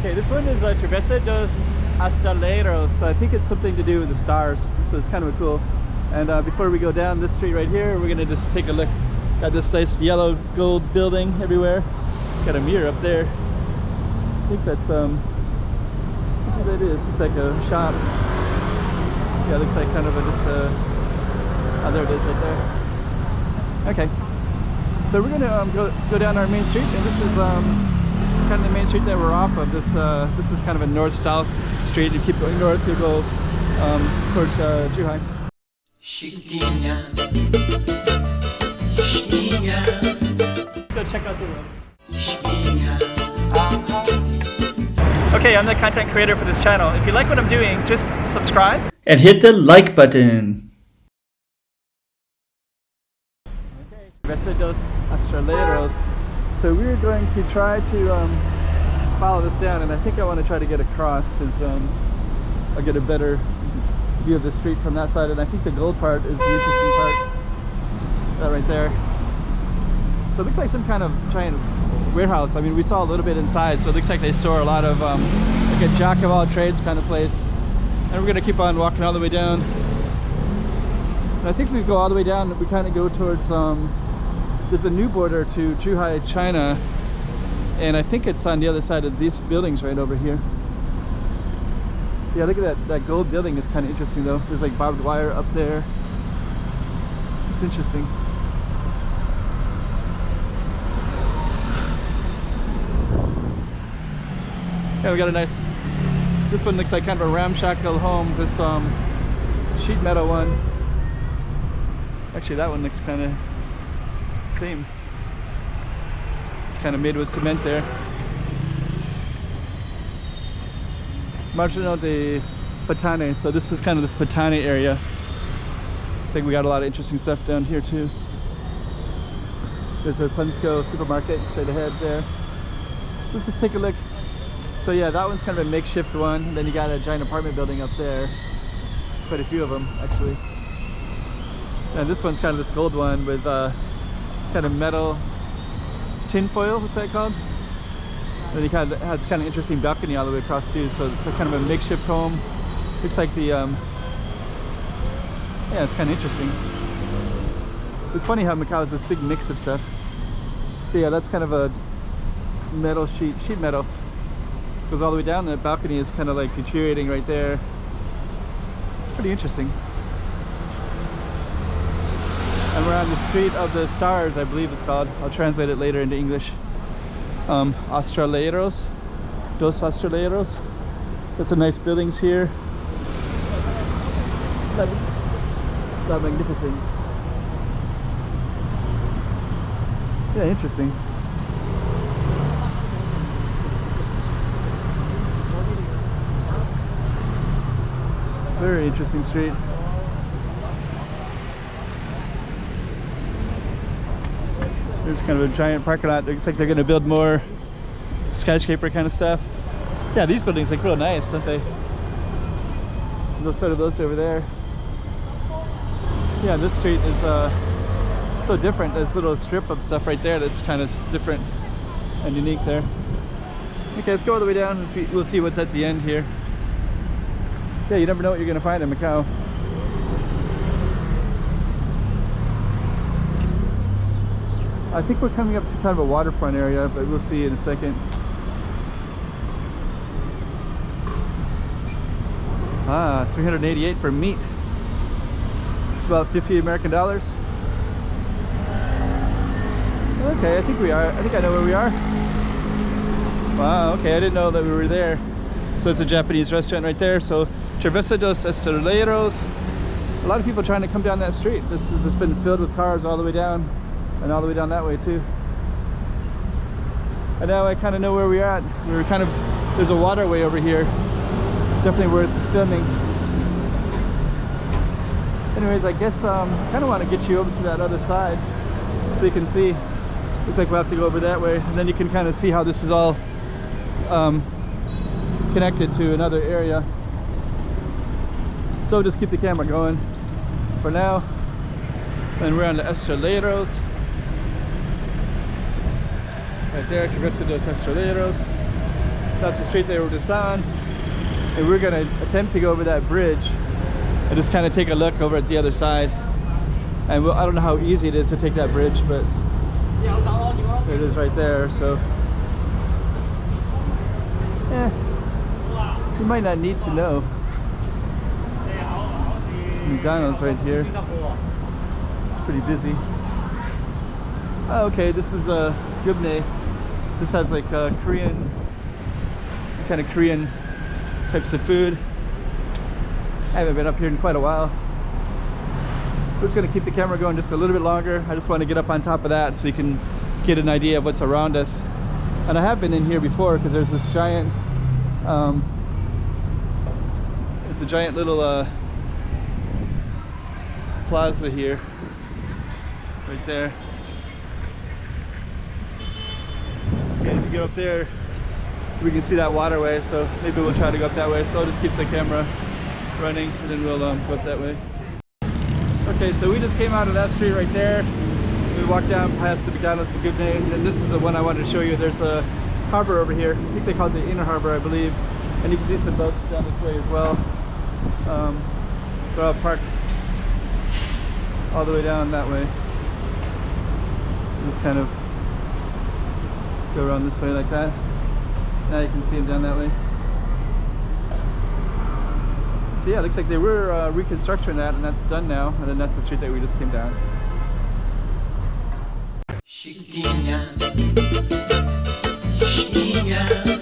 Okay, this one is Travessa dos Estaleiros, so I think it's something to do with the stars, so it's kind of cool. And before we go down this street right here, we're gonna just take a look. Got this nice yellow gold building everywhere. Got a mirror up there. I think that's let's see what that is. Looks like a shop. Yeah, it looks like kind of a just oh, there it is right there. Okay, so we're gonna go down our main street, and this is kind of the main street that we're off of. This is kind of a north-south street. You keep going north, you go towards Zhuhai. Go check out the road. Okay, I'm the content creator for this channel. If you like what I'm doing, just subscribe and hit the like button. Okay, Travessa dos Estaleiros. So we're going to try to follow this down, and I think I want to try to get across because I'll get a better view of the street from that side, and I think the gold part is the interesting part. That right there. So it looks like some kind of giant warehouse. I mean, we saw a little bit inside, so it looks like they store a lot of like a jack of all trades kind of place. And we're gonna keep on walking all the way down. And I think if we go all the way down, we kind of go towards there's a new border to Zhuhai, China, and I think it's on the other side of these buildings right over here. Yeah, look at that gold building is kind of interesting though. There's like barbed wire up there. It's interesting. Yeah, we got a nice, this one looks like kind of a ramshackle home, this sheet metal one. Actually that one looks kind of same. It's kind of made with cement there. Marginal de Patane, so this is kind of this Patane area. I think we got a lot of interesting stuff down here too. There's a Sunsco supermarket straight ahead there. Let's just take a look. So yeah, that one's kind of a makeshift one. And then you got a giant apartment building up there. Quite a few of them actually. And this one's kind of this gold one with kind of metal tin foil, what's that called? And it kind of has kind of interesting balcony all the way across too, so it's a kind of a makeshift home. Looks like the yeah, it's kind of interesting. It's funny how Macau is this big mix of stuff. So yeah, that's kind of a metal sheet metal. Goes all the way down, and the balcony is kind of like deteriorating right there. Pretty interesting. And we're on the street of the stars, I believe it's called. I'll translate it later into English. Estaleiros, dos Estaleiros. Got some nice buildings here. La magnificence. Yeah, interesting. Very interesting street. There's kind of a giant parking lot. Looks like they're going to build more skyscraper kind of stuff. Yeah, these buildings look real nice, don't they? Those sort of those over there. Yeah, this street is so different. There's a little strip of stuff right there that's kind of different and unique there. Okay, let's go all the way down. We'll see what's at the end here. Yeah, you never know what you're going to find in Macau. I think we're coming up to kind of a waterfront area, but we'll see in a second. Ah, 388 for meat. It's about 50 American dollars. Okay, I think we are. I think I know where we are. Wow, okay, I didn't know that we were there. So it's a Japanese restaurant right there. So Travessa dos Estaleiros. A lot of people trying to come down that street. This has been filled with cars all the way down. And all the way down that way too. And now I kind of know where we are at. We were kind of, there's a waterway over here. It's definitely worth filming. Anyways, I guess kind of want to get you over to that other side so you can see. Looks like we'll have to go over that way, and then you can kind of see how this is all connected to another area. So just keep the camera going for now. And we're on the Estaleiros. Right there, Travessa dos Estaleiros. That's the street they were just on. And we're gonna attempt to go over that bridge and just kind of take a look over at the other side. And I don't know how easy it is to take that bridge, but there it is right there. So yeah, you might not need to know. McDonald's right here. It's pretty busy. Oh, okay, this is a Gubne. This has like Korean, kind of Korean types of food. I haven't been up here in quite a while. I'm just gonna keep the camera going just a little bit longer. I just want to get up on top of that so you can get an idea of what's around us. And I have been in here before because there's this giant, it's a giant little plaza here, right there. And as you get up there, we can see that waterway, so maybe we'll try to go up that way. So I'll just keep the camera running and then we'll go up that way. Okay, so we just came out of that street right there. We walked down past the McDonald's, the good name, and this is the one I wanted to show you. There's a harbor over here. I think they call it the inner harbor, I believe. And you can see some boats down this way as well. They're all parked all the way down that way. Just kind of go around this way like that. Now you can see them down that way. So yeah, it looks like they were reconstructing that, and that's done now. And then that's the street that we just came down. Chiquinha, Chiquinha.